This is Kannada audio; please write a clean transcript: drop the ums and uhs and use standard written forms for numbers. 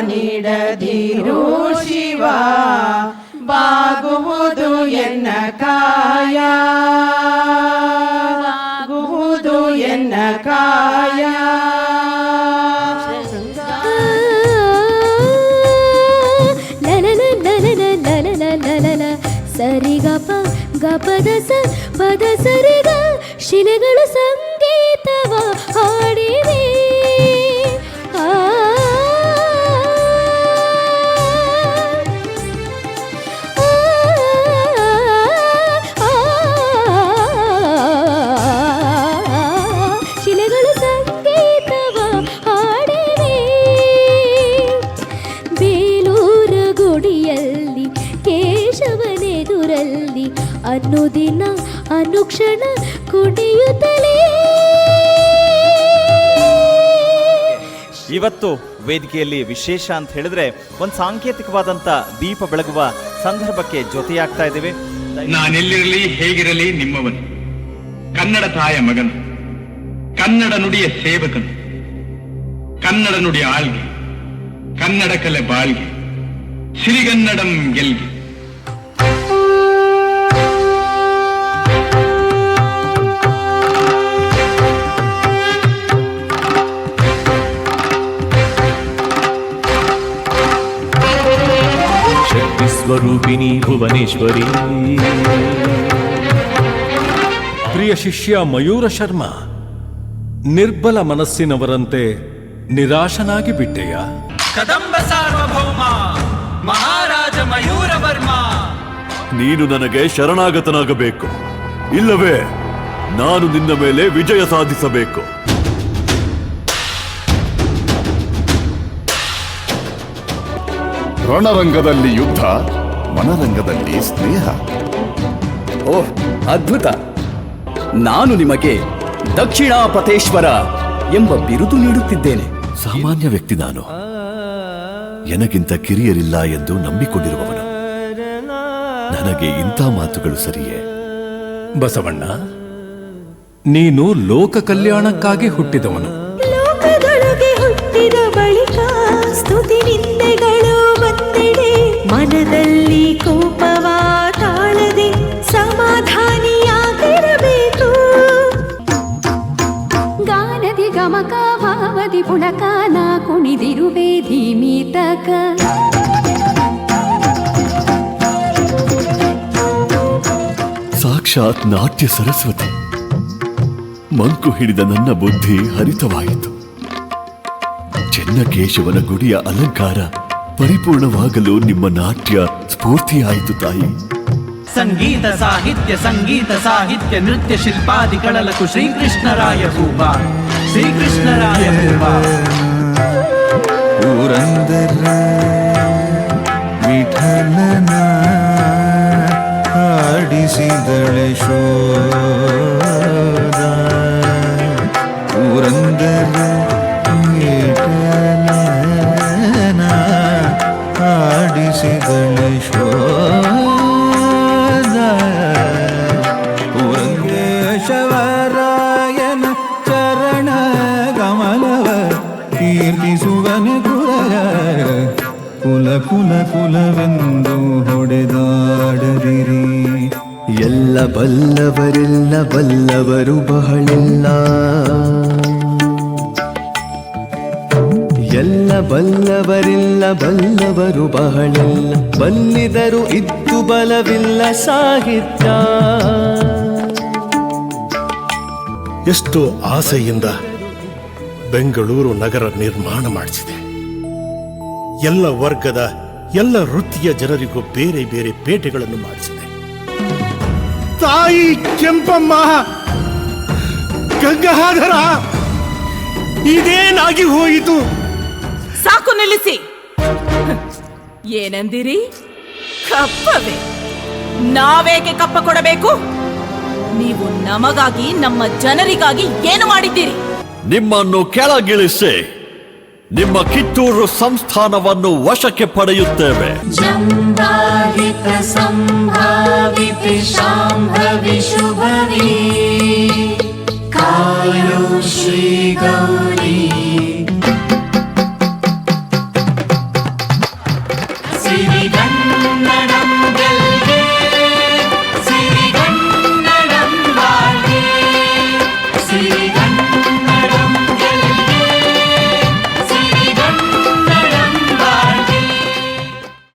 ನೀಡದಿರು ಶಿವ, ಬಾಗುವುದು ಎನ್ನ ಕಾಯ, ಬಾಗುವುದು ಎನ್ನ ಕಾಯ. ಸರಿಗಪ ಗಪದ ಸ ಪದ ಸರಿಗ ಶಿಲೆಗಳು ಸಂಗೀತವ ಹಾಡಿವೆ. ಶಿಲೆಗಳು ಸಂಗೀತವ ಹಾಡಿವೆ. ಬೇಲೂರ ಗುಡಿಯಲ್ಲಿ ಕೇಶವನೆದುರಲ್ಲಿ ಅನುದಿನ ಅನುಕ್ಷಣ ಕುಣಿಯುತ್ತಲೇ. ಇವತ್ತು ವೇದಿಕೆಯಲ್ಲಿ ವಿಶೇಷ ಅಂತ ಹೇಳಿದ್ರೆ ಒಂದು ಸಾಂಕೇತಿಕವಾದಂತ ದೀಪ ಬೆಳಗುವ ಸಂದರ್ಭಕ್ಕೆ ಜೊತೆಯಾಗ್ತಾ ಇದ್ದೇವೆ. ನಾನೆಲ್ಲಿರಲಿ ಹೇಗಿರಲಿ ನಿಮ್ಮವನು, ಕನ್ನಡ ತಾಯ ಮಗನು, ಕನ್ನಡ ನುಡಿಯ ಸೇವಕನು, ಕನ್ನಡ ನುಡಿಯ ಆಳ್ಗೆ, ಕನ್ನಡ ಕಲೆ ಬಾಳ್ಗೆ, ಸಿರಿಗನ್ನಡಂ ಗೆಲ್ಗೆ. ಸ್ವರೂಪಿಣಿ ಭುವನೇಶ್ವರಿ. ಪ್ರಿಯ ಶಿಷ್ಯ ಮಯೂರ ಶರ್ಮಾ, ನಿರ್ಬಲ ಮನಸ್ಸಿನವರಂತೆ ನಿರಾಶನಾಗಿ ಬಿಟ್ಟೆಯ? ಕದಂಬ ಸಾರ್ವಭೌಮ ಮಹಾರಾಜ ಮಯೂರ ವರ್ಮ, ನೀನು ನನಗೆ ಶರಣಾಗತನಾಗಬೇಕು, ಇಲ್ಲವೇ ನಾನು ನಿನ್ನ ಮೇಲೆ ವಿಜಯ ಸಾಧಿಸಬೇಕು. ರಣರಂಗದಲ್ಲಿ ಯುದ್ಧ, ಮನರಂಗದಲ್ಲಿ ಸ್ನೇಹ. ಓಹ್, ಅದ್ಭುತ! ನಾನು ನಿಮಗೆ ದಕ್ಷಿಣಾಪಥೇಶ್ವರ ಎಂಬ ಬಿರುದು ನೀಡುತ್ತಿದ್ದೇನೆ. ಸಾಮಾನ್ಯ ವ್ಯಕ್ತಿ ನಾನು, ನನಗಿಂತ ಕಿರಿಯರಿಲ್ಲ ಎಂದು ನಂಬಿಕೊಂಡಿರುವವನು. ನನಗೆ ಇಂಥ ಮಾತುಗಳು ಸರಿಯೇ? ಬಸವಣ್ಣ, ನೀನು ಲೋಕ ಕಲ್ಯಾಣಕ್ಕಾಗಿ ಹುಟ್ಟಿದವನು. ಲೋಕದೊಳಗೆ ಹುಟ್ಟಿದ ಬಳಿಕ ಸ್ತುತಿ ನಿಂದೆಗಳು ಬಂದೆಡೆ, ಮನದಲ್ಲಿ ಕೋಪವ ತಾಳದೆ ಸಮಾಧಾನಿಯಾಗಿರಬೇಕು. ಗಾನದಿ ಗಮಕ ಭಾವದಿ ಪುಳಕಾನ ಕುಣಿದಿರುವೆ ಧೀಮಿತಕ. ಸಾಕ್ಷಾತ್ ನಾಟ್ಯ ಸರಸ್ವತಿ. ಮಂಕು ಹಿಡಿದ ನನ್ನ ಬುದ್ಧಿ ಹರಿತವಾಯಿತು. ಚೆನ್ನಕೇಶವನ ಗುಡಿಯ ಅಲಂಕಾರ ಪರಿಪೂರ್ಣವಾಗಲು ನಿಮ್ಮ ನಾಟ್ಯ ಸ್ಫೂರ್ತಿಯಾಯಿತು ತಾಯಿ. ಸಂಗೀತ ಸಾಹಿತ್ಯ ನೃತ್ಯ ಶಿಲ್ಪಾದಿ ಕಳಲಕು ಶ್ರೀಕೃಷ್ಣರಾಯ ಭೂವ, ಶ್ರೀಕೃಷ್ಣರಾಯ ಭೂವ. ಪುರಂದರ ವಿಠಲನ ಆಡಿಸಿದಳೆ ಶೋಧ, ಪುರಂದರ ವಿಠಲನ ಆಡಿಸಿದಳೆ ಶೋಧ. ಪುರಂದೇಶವರಾಯನ ಚರಣ ಕಮಲವ ಕೀರ್ತಿಸುವನ ಕುಲ ಕುಲ ಕುಲವೆಂದು ಹೊಡೆದಾಡದಿರಿ. ಎಲ್ಲ ಬಲ್ಲವರೆಲ್ಲ ಬಲ್ಲವರು ಬಹಳೆಲ್ಲ, ಎಲ್ಲ ಬಲ್ಲವರೆಲ್ಲ ಬಲ್ಲವರು ಬಹಳೆಲ್ಲ, ಬಲ್ಲಿದರು ಇದ್ದು ಬಲವಿಲ್ಲ ಸಾಹಿತ್ಯ. ಎಷ್ಟು ಆಸೆಯಿಂದ ಬೆಂಗಳೂರು ನಗರ ನಿರ್ಮಾಣ ಮಾಡಿಸಿದೆ. ಎಲ್ಲ ವರ್ಗದ ಎಲ್ಲ ವೃತ್ತಿಯ ಜನರಿಗೂ ಬೇರೆ ಬೇರೆ ಪೇಟೆಗಳನ್ನು ಮಾಡಿಸಿದೆ. ತಾಯಿ ಕೆಂಪಮ್ಮ, ಗಂಗಾಧರ, ಇದೇನಾಗಿ ಹೋಯಿತು? ಸಾಕು, ನಿಲ್ಲಿಸಿ. ಏನಂದಿರಿ? ಕಪ್ಪವೇ? ನಾವೇಕೆ ಕಪ್ಪ ಕೊಡಬೇಕು? ನೀವು ನಮಗಾಗಿ, ನಮ್ಮ ಜನರಿಗಾಗಿ ಏನು ಮಾಡಿದ್ದೀರಿ? ನಿಮ್ಮನ್ನು ಕೆಳಗಿಳಿಸಿ ನಿಮ್ಮ ಕಿತ್ತೂರು ಸಂಸ್ಥಾನವನ್ನು ವಶಕ್ಕೆ ಪಡೆಯುತ್ತೇವೆ. ಜಂಬಾಹಿತ ಸಂಭಾವಿತ ಶಾಂಭವಿ ಶುಭವಿ ಕಾಯೋ ಶ್ರೀ